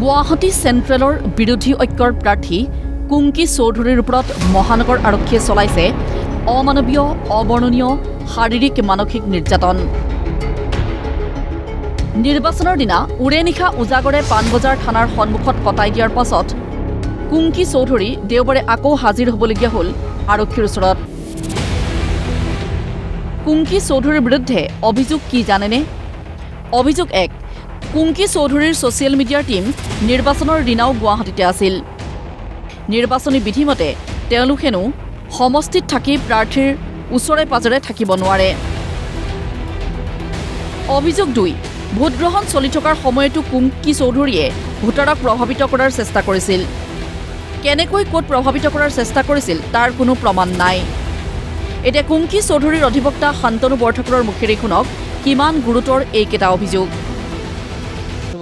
গুৱাহাটী চেণ্ট্ৰেলৰ বিৰোধী ঐক্যৰ প্ৰাৰ্থী কুংকি চৌধুৰীৰ ওপৰত মহানগৰ আৰক্ষীয়ে চলাইছে অমানৱীয় অবৰ্ণনীয় শাৰীৰিক মানসিক নিৰ্যাতন। নিৰ্বাচনৰ দিনা উৰে নিশা উজাগৰে পাণবজাৰ থানাৰ সন্মুখত কটাই দিয়াৰ পাছত কুংকি চৌধুৰী দেওবাৰে আকৌ হাজিৰ হ'বলগীয়া হ'ল আৰক্ষীৰ ওচৰত। কুংকি চৌধুৰীৰ বিৰুদ্ধে অভিযোগ কি জানেনে? অভিযোগ 1, কুংকি চৌধুৰীৰ ছ'চিয়েল মিডিয়াৰ টীম নিৰ্বাচনৰ দিনাও গুৱাহাটীতে আছিল। নিৰ্বাচনী বিধিমতে তেওঁলোক হেনো সমষ্টিত থাকি প্ৰাৰ্থীৰ ওচৰে পাজৰে থাকিব নোৱাৰে। অভিযোগ 2, ভোটগ্ৰহণ চলি থকাৰ সময়তো কুংকি চৌধুৰীয়ে ভোটাৰক প্ৰভাৱিত কৰাৰ চেষ্টা কৰিছিল। কেনেকৈ ক'ত প্ৰভাৱিত কৰাৰ চেষ্টা কৰিছিল তাৰ কোনো প্ৰমাণ নাই। এতিয়া কুংকি চৌধুৰীৰ অধিবক্তা শান্তনু বৰঠাকুৰৰ মুখেৰে শুনক কিমান গুৰুতৰ এইকেইটা অভিযোগ।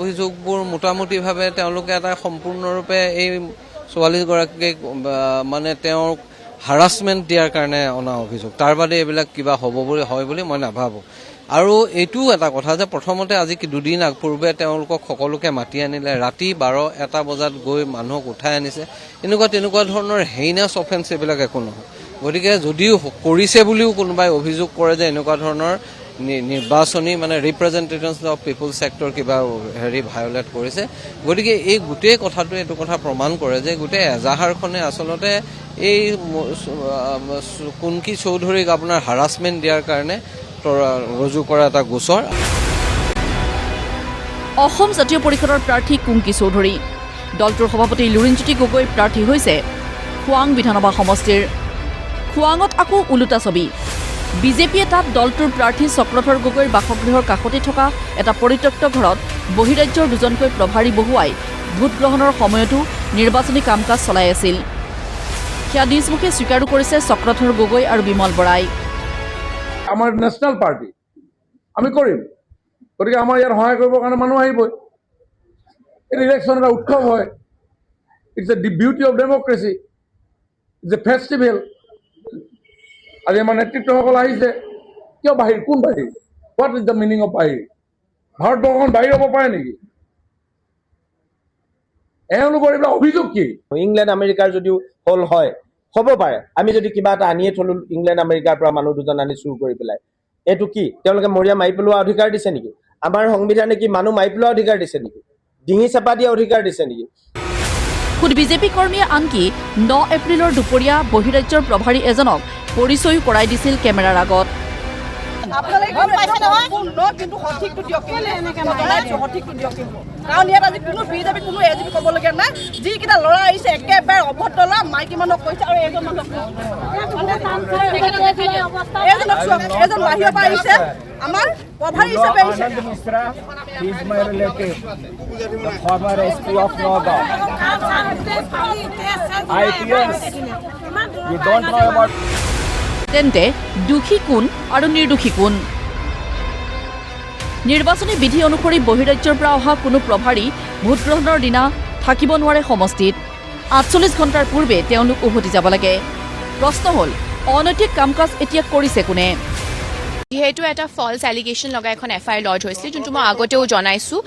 অভিযোগবোৰ মোটামুটিভাৱে তেওঁলোকে এটা সম্পূৰ্ণৰূপে এই ছোৱালীগৰাকীক মানে তেওঁক হাৰাছমেণ্ট দিয়াৰ কাৰণে অনা অভিযোগ। তাৰ বাদে এইবিলাক কিবা হয় বুলি মই নাভাবোঁ। আৰু এইটোও এটা কথা যে প্ৰথমতে আজি দুদিন আগপূৰ্বে তেওঁলোকক সকলোকে মাতি আনিলে, ৰাতি 12-1 বজাত গৈ মানুহক উঠাই আনিছে। তেনেকুৱা ধৰণৰ হেইনাছ অফেন্স এইবিলাক একো নহয়। গতিকে যদিও কৰিছে বুলিও কোনোবাই অভিযোগ কৰে যে এনেকুৱা ধৰণৰ নিৰ্বাচনী মানে ৰিপ্ৰেজেণ্টেটিভছ অফ পিপুলছ ছেক্টৰ কিবা ভায়োলেট কৰিছে, গতিকে এই গোটেই কথাটোৱে এইটো কথা প্ৰমাণ কৰে যে গোটেই এজাহাৰখনে আচলতে এই কুংকি চৌধুৰীক আপোনাৰ হাৰাছমেণ্ট দিয়াৰ কাৰণে ৰুজু কৰা এটা গোচৰ। অসম জাতীয় পৰিষদৰ প্ৰাৰ্থী কুংকি চৌধুৰী, দলটোৰ সভাপতি লুৰিণজ্যোতি গগৈ প্ৰাৰ্থী হৈছে খোৱাং বিধানসভা সমষ্টিৰ। খোৱাঙত আকৌ ওলোটা ছবি। বিজেপিয়ে তাত দলটোৰ প্ৰাৰ্থী চক্ৰধৰ গগৈৰ বাসগৃহৰ কাষতে থকা এটা পৰিত্যক্ত ঘৰত বহিৰাজ্যৰ দুজনকৈ প্ৰভাৰী বহুৱাই ভোটগ্ৰহণৰ সময়তো নিৰ্বাচনী কাম কাজ চলাই আছিল। সেয়া নিজমুখে স্বীকাৰো কৰিছে চক্ৰধৰ গগৈ আৰু বিমল বৰাই। আমাৰ নেশ্যনেল পাৰ্টি আমি কৰিম, গতিকে আমাৰ ইয়াত সহায় কৰিবৰ কাৰণে মানুহ আহিবই। এইটো ইলেকশ্যন এটা উৎসৱ হয়। It's a beauty of democracy, it's a festival. আজি আমাৰ নেতৃত্বসকল আহিছে, কিয় বাহিৰ? কোন বাহিৰ? What is the meaning of বাহিৰ? ভাৰতবৰ্ষখন বাহিৰ হ'ব পাৰে নেকি? এওঁলোকৰ এইবিলাক অভিযোগ কি? ইংলেণ্ড আমেৰিকাৰ যদিও হল হয়, হ'ব পাৰে। আমি যদি কিবা এটা আনিয়ে থলো ইংলেণ্ড আমেৰিকাৰ পৰা মানুহ দুজন আনি চুৰ কৰি পেলাই, এইটো কি তেওঁলোকে মৰিয়া মাৰি পেলোৱা অধিকাৰ দিছে নেকি? আমাৰ সংবিধানে কি মানুহ মাৰি পেলোৱা অধিকাৰ দিছে নেকি? ডিঙি চেপা দিয়া অধিকাৰ দিছে নেকি? খুদ বিজেপি কৰ্মীয়ে আনকি 9 এপ্ৰিলৰ দুপৰীয়া বহিৰাজ্যৰ প্ৰভাৰী এজনক পৰিচয়ো কৰাই দিছিল কেমেৰাৰ আগত। কাৰণ ইয়াত আজি কোনো বিজেপি কোনো এজিপি ক'বলগীয়া নাই। যিকেইটা ল'ৰা আহিছে একেবাৰে অভদ্ৰ ল'ৰা, মাইকী মানুহক কৈছে। আৰু এজন মানুহক এজন বাহিৰৰ পৰা আহিছে, আমাৰ প্ৰভাৰী হিচাপে আহিছে। তেন্তে দোষী কোন আৰু নিৰ্দোষী কোন? নিৰ্বাচনী বিধি অনুসৰি বহিৰাজ্যৰ পৰা অহা কোনো প্ৰভাৰী ভোটগ্ৰহণৰ দিনা থাকিব নোৱাৰে সমষ্টিত। 48 ঘণ্টাৰ পূৰ্বে তেওঁলোক উভতি যাব লাগে। প্ৰশ্ন হ'ল, অনৈতিক কাম কাজ এতিয়া কৰিছে কোনে? যিহেতু এটা ফলছ এলিগেশ্যন লগাই এখন FIR লজ হৈছিল, যোনটো মই আগতেও জনাইছোঁ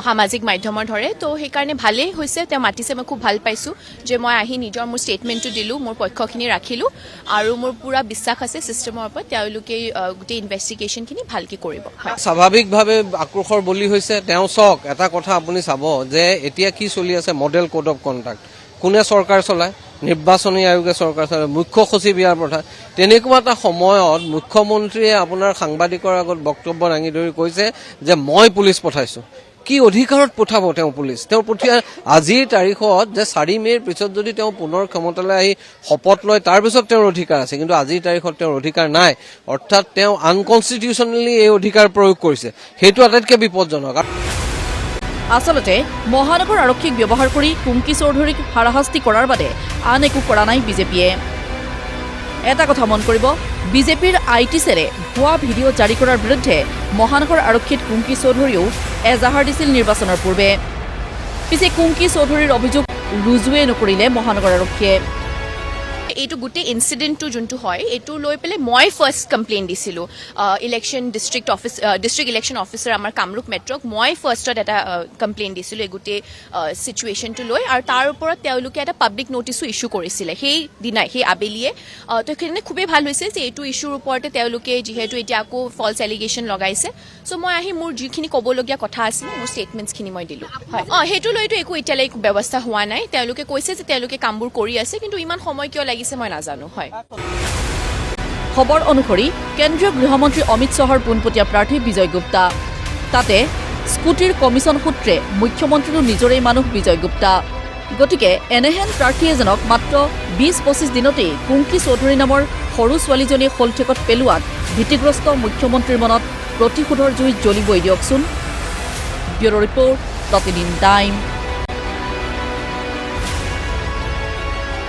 সামাজিক মাধ্যমৰ ধৰে। তো সেইকাৰণে ভালেই হৈছে, তেওঁ মাতিছে, মই খুব ভাল পাইছোঁ যে মই আহি নিজৰ মোৰ ষ্টেটমেণ্টটো দিলোঁ, মোৰ পক্ষখিনি ৰাখিলোঁ। আৰু মোৰ পূৰা বিশ্বাস আছে ছিষ্টেমৰ ওপৰত, তেওঁলোকে গোটেই ইনভেষ্টিগেশ্যনখিনি ভালকৈ কৰিব। স্বাভাৱিকভাৱে আক্ৰোশৰ বলি হৈছে তেওঁ। চাওক, এটা কথা আপুনি চাব যে এতিয়া কি চলি আছে, মডেল কোড অফ কণ্ডাক্ট কোনে চৰকাৰ চলায়? নিৰ্বাচনী আয়োগে চৰকাৰ চলায়, মুখ্য সচিব ইয়াৰ প্ৰধান। তেনেকুৱা এটা সময়ত মুখ্যমন্ত্ৰীয়ে আপোনাৰ সাংবাদিকৰ আগত বক্তব্য দাঙি ধৰি কৈছে যে মই পুলিচ পঠাইছোঁ। কি অধিকাৰত পঠাব তেওঁ পুলিচ? তেওঁ পঠিয়াই আজিৰ তাৰিখত যে 4 মে'ৰ পিছত যদি তেওঁ পুনৰ ক্ষমতালৈ আহি শপত লয় তাৰপিছত তেওঁৰ অধিকাৰ আছে, কিন্তু আজিৰ তাৰিখত তেওঁৰ অধিকাৰ নাই। অৰ্থাৎ তেওঁ আনকনষ্টিটিউচনেলি এই অধিকাৰ প্ৰয়োগ কৰিছে। সেইটো আটাইতকৈ বিপদজনক। আচলতে মহানগৰ আৰক্ষীক ব্যৱহাৰ কৰি কুংকি চৌধুৰীক হাৰাশাস্তি কৰাৰ বাদে আন একো কৰা নাই বিজেপিয়ে। এটা কথা মন কৰিব, বিজেপিৰ IT সেলে ভুৱা ভিডিঅ' জাৰি কৰাৰ বিৰুদ্ধে মহানগৰ আৰক্ষীত কুংকি চৌধুৰীয়েও এজাহাৰ দিছিল নিৰ্বাচনৰ পূৰ্বে। পিছে কুংকি চৌধুৰীৰ অভিযোগ ৰুজুৱে নকৰিলে মহানগৰ আৰক্ষীয়ে। এইটো গোটেই ইনচিডেণ্টটো যোনটো হয় এইটো লৈ পেলাই মই ফাৰ্ষ্ট কমপ্লেইন দিছিলোঁ ইলেকশ্যন ডিষ্ট্ৰিক্ট ইলেকশ্যন অফিচাৰ আমাৰ কামৰূপ মেট্ৰক মই ফাৰ্ষ্টত এটা কমপ্লেইন দিছিলোঁ এই গোটেই চিটুৱেশ্যনটো লৈ আৰু তাৰ ওপৰত তেওঁলোকে এটা পাব্লিক নটিছো ইছ্যু কৰিছিলে সেই দিনাই সেই আবেলিয়ে তো সেইকাৰণে খুবেই ভাল হৈছে যে এইটো ইছ্যুৰ ওপৰতে তেওঁলোকে যিহেতু এতিয়া আকৌ ফল্ছ এলিগেশ্যন লগাইছে চ' মই আহি মোৰ যিখিনি ক'বলগীয়া কথা আছিলে মোৰ ষ্টেটমেণ্টছখিনি মই দিলোঁ হয় সেইটো লৈতো একো এতিয়ালৈ ব্যৱস্থা হোৱা নাই তেওঁলোকে কৈছে যে তেওঁলোকে কামবোৰ কৰি আছে কিন্তু ইমান সময় কিয় লাগিছে মই নাজানো হয় খবৰ অনুসৰি কেন্দ্ৰীয় গৃহমন্ত্ৰী অমিত শ্বাহৰ পোনপটীয়া প্ৰাৰ্থী বিজয় গুপ্তা তাতে স্কুটিৰ কমিশ্যন সূত্ৰে মুখ্যমন্ত্ৰীৰো নিজৰেই মানুহ বিজয় গুপ্তা গতিকে এনেহেন প্ৰাৰ্থী এজনক মাত্ৰ ২০-২৫ দিনতেই কুংকি চৌধুৰী নামৰ সৰু ছোৱালীজনীয়ে শলঠেকত পেলোৱাত ভীতিগ্ৰস্ত মুখ্যমন্ত্ৰীৰ মনত প্ৰতিশোধৰ জুই জ্বলিবই দিয়কচোন ব্যুৰ' ৰিপৰ্ট প্ৰতিদিন টাইম